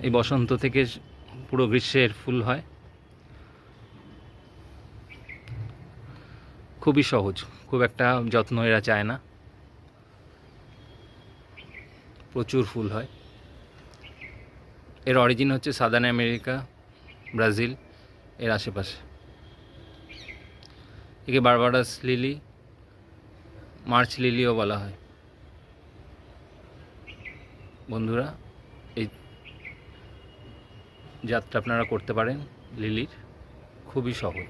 এই বসন্ত থেকে পুরো গ্রীষ্মের ফুল হয়। খুবই সহজ, খুব একটা যত্ন এরা চায় না, প্রচুর ফুল হয়। এর অরিজিন হচ্ছে সাদার্ন আমেরিকা, ব্রাজিল এর আশেপাশে। একে বারবারাস লিলি, মার্চ লিলিও বলা হয়। বন্ধুরা, এই যাত্রা আপনারা করতে পারেন লিলির, খুবই সহজ।